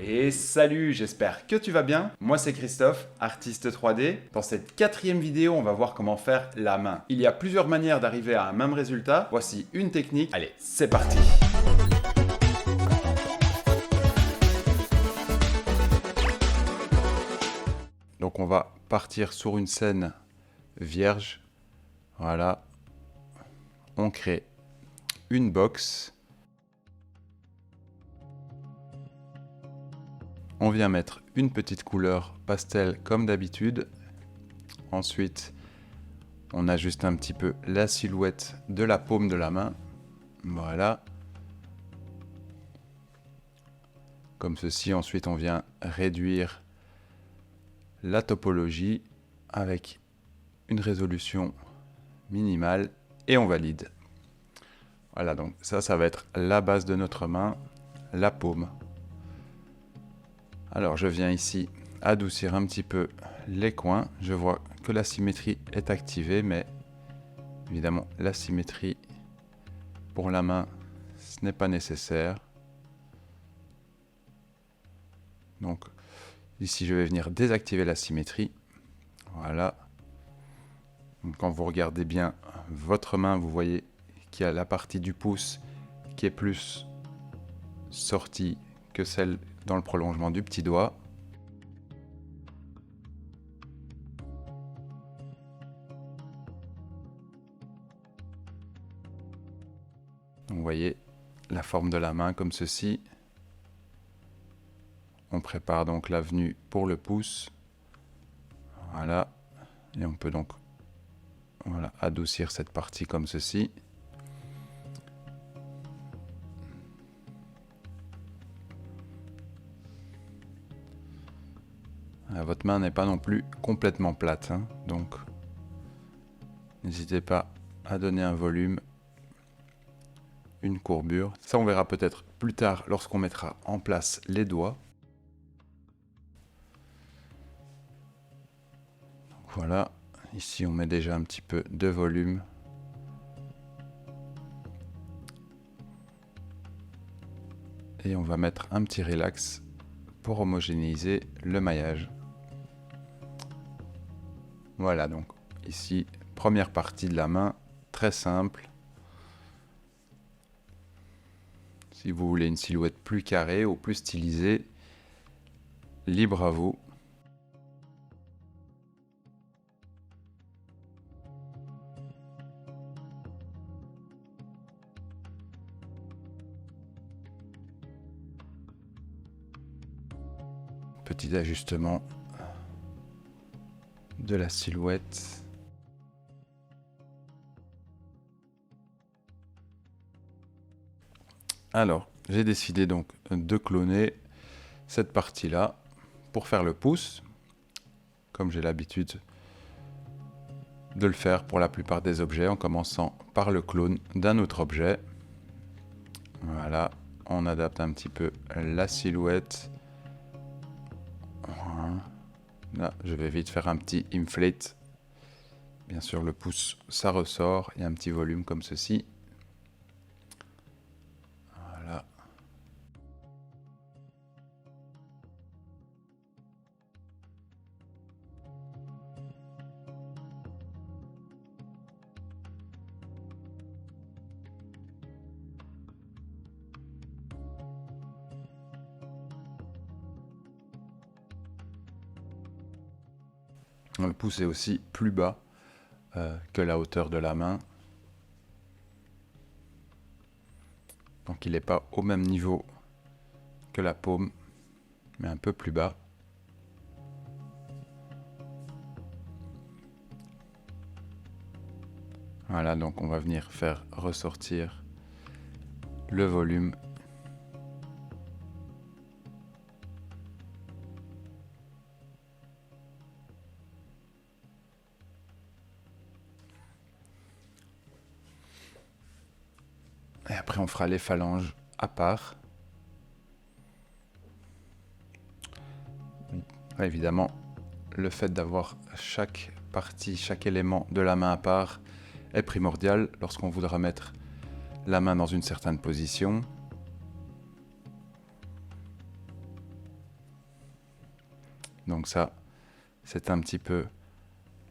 Et salut, j'espère que tu vas bien. Moi c'est Christophe, artiste 3D. Dans cette 4e vidéo, on va voir comment faire la main. Il y a plusieurs manières d'arriver à un même résultat. Voici une technique. Allez, c'est parti. Donc on va partir sur une scène vierge. Voilà. On crée une box. On vient mettre une petite couleur pastel comme d'habitude. Ensuite, on ajuste un petit peu la silhouette de la paume de la main. Voilà. Comme ceci. Ensuite, on vient réduire la topologie avec une résolution minimale et on valide. Voilà, donc ça va être la base de notre main, la paume. Alors je viens ici adoucir un petit peu les coins. Je vois que la symétrie est activée, mais évidemment la symétrie pour la main, ce n'est pas nécessaire. Donc ici je vais venir désactiver la symétrie. Voilà. Donc, quand vous regardez bien votre main, vous voyez qu'il y a la partie du pouce qui est plus sortie que celle dans le prolongement du petit doigt. Donc, vous voyez la forme de la main comme ceci. On prépare donc l'avenue pour le pouce. Voilà. Et on peut donc adoucir cette partie comme ceci. Votre main n'est pas non plus complètement plate, hein, donc n'hésitez pas à donner un volume, une courbure. Ça, on verra peut-être plus tard lorsqu'on mettra en place les doigts. Voilà, ici on met déjà un petit peu de volume. Et on va mettre un petit relax pour homogénéiser le maillage. Voilà, donc ici, première partie de la main, très simple. Si vous voulez une silhouette plus carrée ou plus stylisée, libre à vous. Petit ajustement de la silhouette. Alors, j'ai décidé donc de cloner cette partie-là pour faire le pouce, comme j'ai l'habitude de le faire pour la plupart des objets, en commençant par le clone d'un autre objet. Voilà, on adapte un petit peu la silhouette. Là, je vais vite faire un petit inflate. Bien sûr, le pouce, ça ressort. Il y a un petit volume comme ceci. Voilà. Le pouce est aussi plus bas que la hauteur de la main. Donc il n'est pas au même niveau que la paume, mais un peu plus bas. Voilà, donc on va venir faire ressortir le volume. Et après on fera les phalanges à part. Évidemment, le fait d'avoir chaque partie, chaque élément de la main à part est primordial lorsqu'on voudra mettre la main dans une certaine position. Donc ça, c'est un petit peu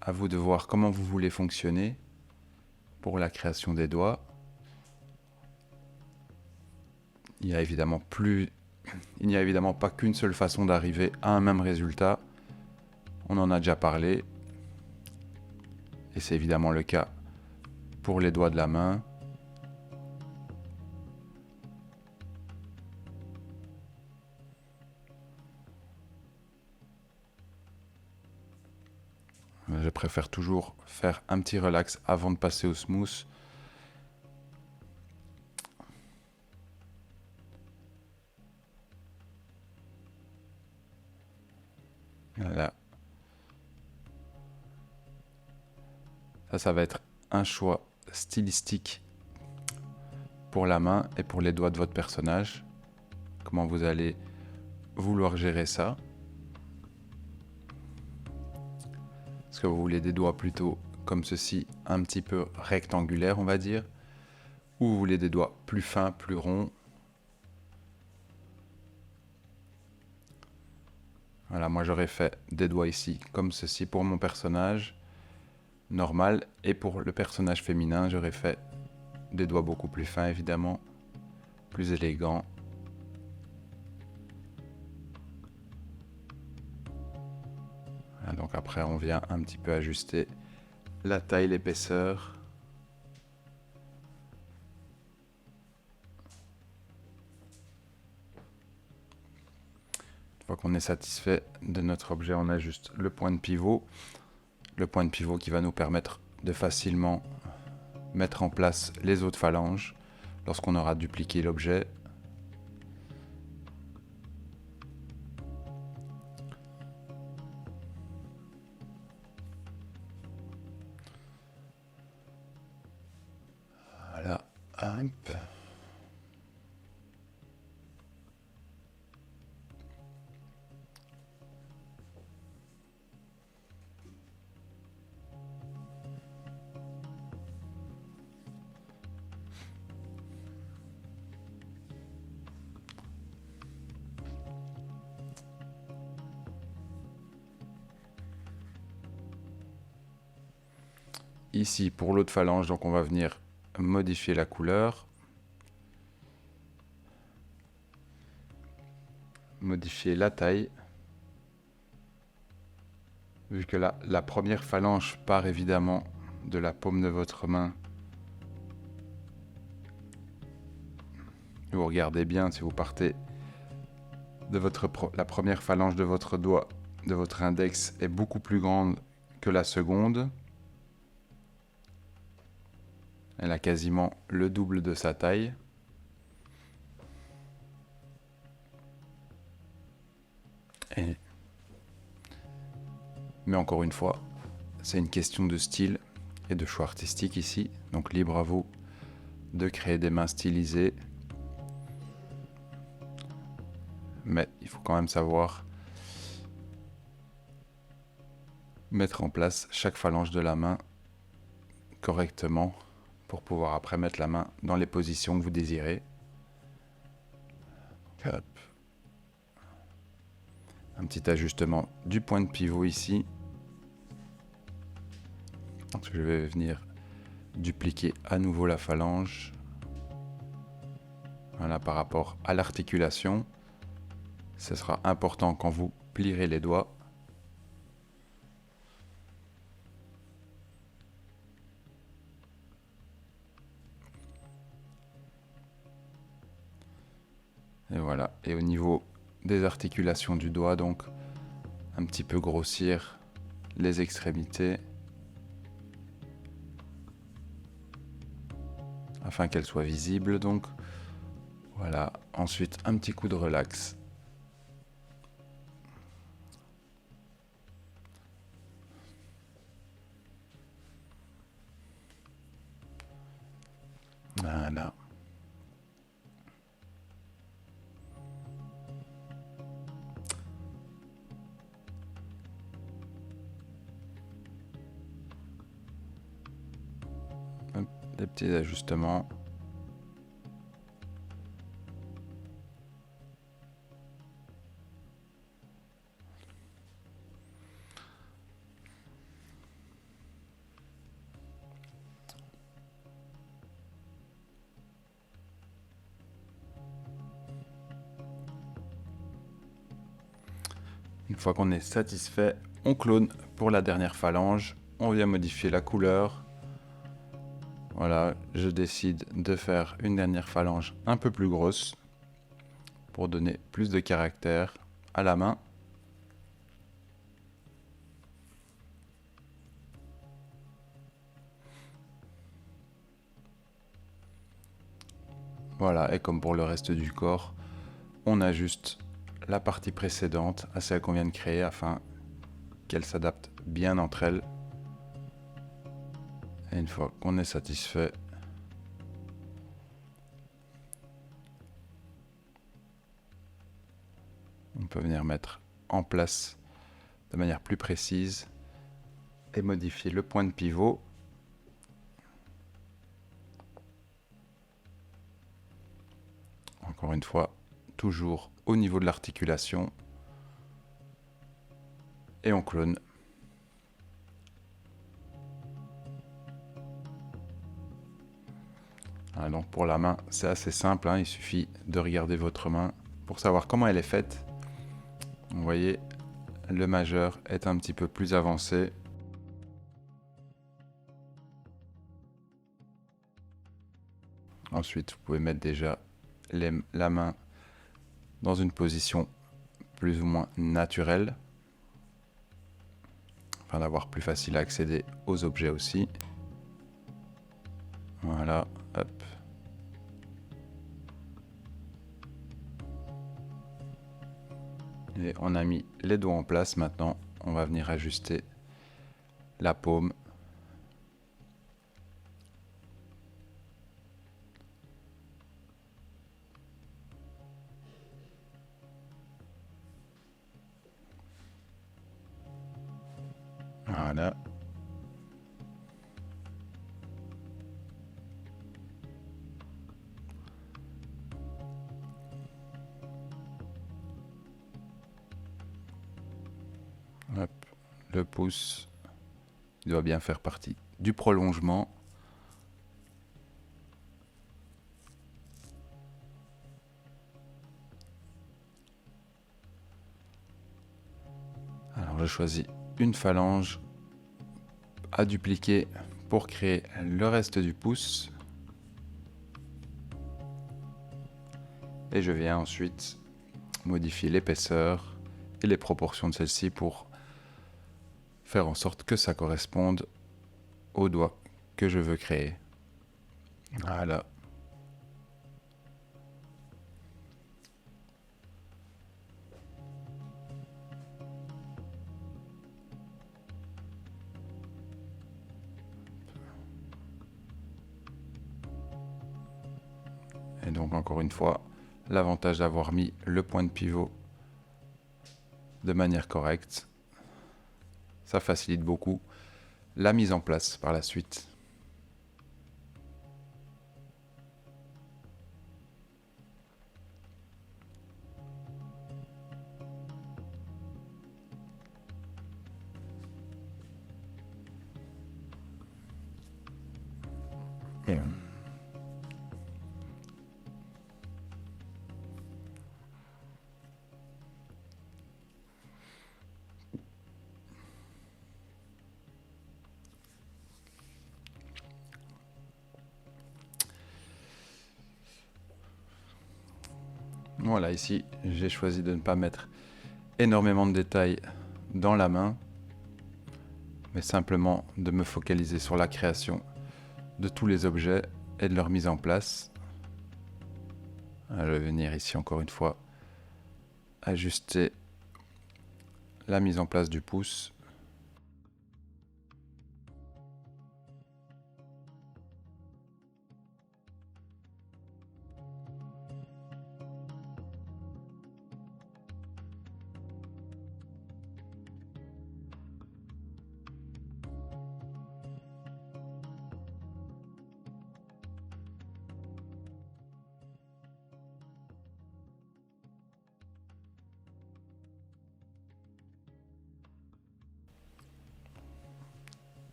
à vous de voir comment vous voulez fonctionner pour la création des doigts. Il n'y a évidemment pas qu'une seule façon d'arriver à un même résultat. On en a déjà parlé. Et c'est évidemment le cas pour les doigts de la main. Je préfère toujours faire un petit relax avant de passer au smooth. Voilà. Ça va être un choix stylistique pour la main et pour les doigts de votre personnage. Comment vous allez vouloir gérer ça. Est-ce que vous voulez des doigts plutôt comme ceci, un petit peu rectangulaires, on va dire, ou vous voulez des doigts plus fins, plus ronds. Voilà, moi j'aurais fait des doigts ici, comme ceci pour mon personnage normal, et pour le personnage féminin, j'aurais fait des doigts beaucoup plus fins, évidemment, plus élégants. Voilà, donc après, on vient un petit peu ajuster la taille, l'épaisseur. Une fois qu'on est satisfait de notre objet, on ajuste le point de pivot. Le point de pivot qui va nous permettre de facilement mettre en place les autres phalanges lorsqu'on aura dupliqué l'objet. Voilà. Hop. Ici, pour l'autre phalange, donc on va venir modifier la couleur. Modifier la taille. Vu que là, la première phalange part évidemment de la paume de votre main. Vous regardez bien, si vous partez de la première phalange de votre doigt, de votre index, est beaucoup plus grande que la seconde. Elle a quasiment le double de sa taille. Mais encore une fois, c'est une question de style et de choix artistique ici. Donc libre à vous de créer des mains stylisées. Mais il faut quand même savoir mettre en place chaque phalange de la main correctement pour pouvoir après mettre la main dans les positions que vous désirez. Hop. Un petit ajustement du point de pivot ici. Donc je vais venir dupliquer à nouveau la phalange. Voilà, par rapport à l'articulation. Ce sera important quand vous plierez les doigts. Et voilà. Et au niveau des articulations du doigt, donc, un petit peu grossir les extrémités afin qu'elles soient visibles. Donc, voilà. Ensuite, un petit coup de relax. Voilà. Des petits ajustements. Une fois qu'on est satisfait, on clone pour la dernière phalange. On vient modifier la couleur. Voilà, je décide de faire une dernière phalange un peu plus grosse pour donner plus de caractère à la main. Voilà, et comme pour le reste du corps, on ajuste la partie précédente à celle qu'on vient de créer afin qu'elle s'adapte bien entre elles. Et une fois qu'on est satisfait, on peut venir mettre en place de manière plus précise et modifier le point de pivot. Encore une fois, toujours au niveau de l'articulation. Et on clone. Voilà, donc pour la main, c'est assez simple, hein, il suffit de regarder votre main pour savoir comment elle est faite. Vous voyez, le majeur est un petit peu plus avancé. Ensuite, vous pouvez mettre déjà la main dans une position plus ou moins naturelle, afin d'avoir plus facile à accéder aux objets aussi. Voilà, hop. Et on a mis les doigts en place. Maintenant, on va venir ajuster la paume. Voilà. Hop. Le pouce doit bien faire partie du prolongement. Alors je choisis une phalange à dupliquer pour créer le reste du pouce. Et je viens ensuite modifier l'épaisseur et les proportions de celle-ci pour faire en sorte que ça corresponde au doigt que je veux créer. Voilà. Et donc encore une fois, l'avantage d'avoir mis le point de pivot de manière correcte, ça facilite beaucoup la mise en place par la suite. Et voilà, ici, j'ai choisi de ne pas mettre énormément de détails dans la main, mais simplement de me focaliser sur la création de tous les objets et de leur mise en place. Je vais venir ici encore une fois ajuster la mise en place du pouce.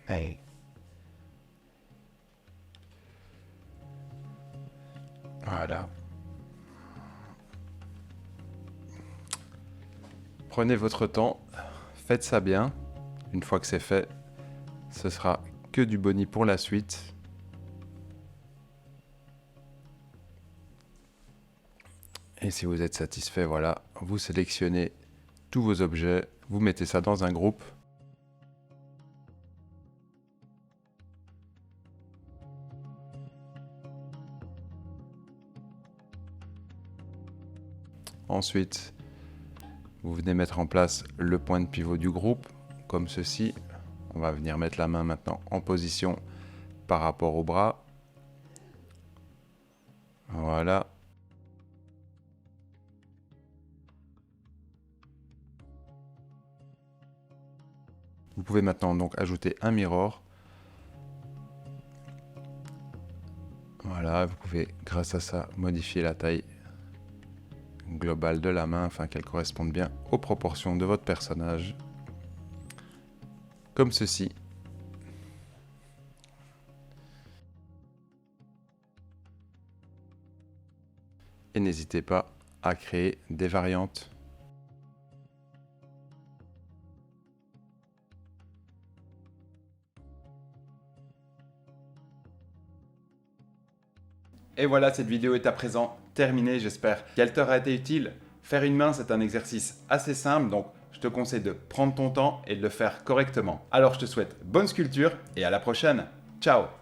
Hey. Voilà. Prenez votre temps, faites ça bien. Une fois que c'est fait, ce sera que du boni pour la suite. Et si vous êtes satisfait, voilà, vous sélectionnez tous vos objets, vous mettez ça dans un groupe. Ensuite, vous venez mettre en place le point de pivot du groupe, comme ceci. On va venir mettre la main maintenant en position par rapport au bras. Voilà. Vous pouvez maintenant donc ajouter un mirror. Voilà, vous pouvez grâce à ça modifier la taille globale de la main afin qu'elle corresponde bien aux proportions de votre personnage. Comme ceci. Et n'hésitez pas à créer des variantes. Et voilà, cette vidéo est à présent terminée, j'espère qu'elle t'aura été utile. Faire une main, c'est un exercice assez simple, donc je te conseille de prendre ton temps et de le faire correctement. Alors je te souhaite bonne sculpture et à la prochaine. Ciao!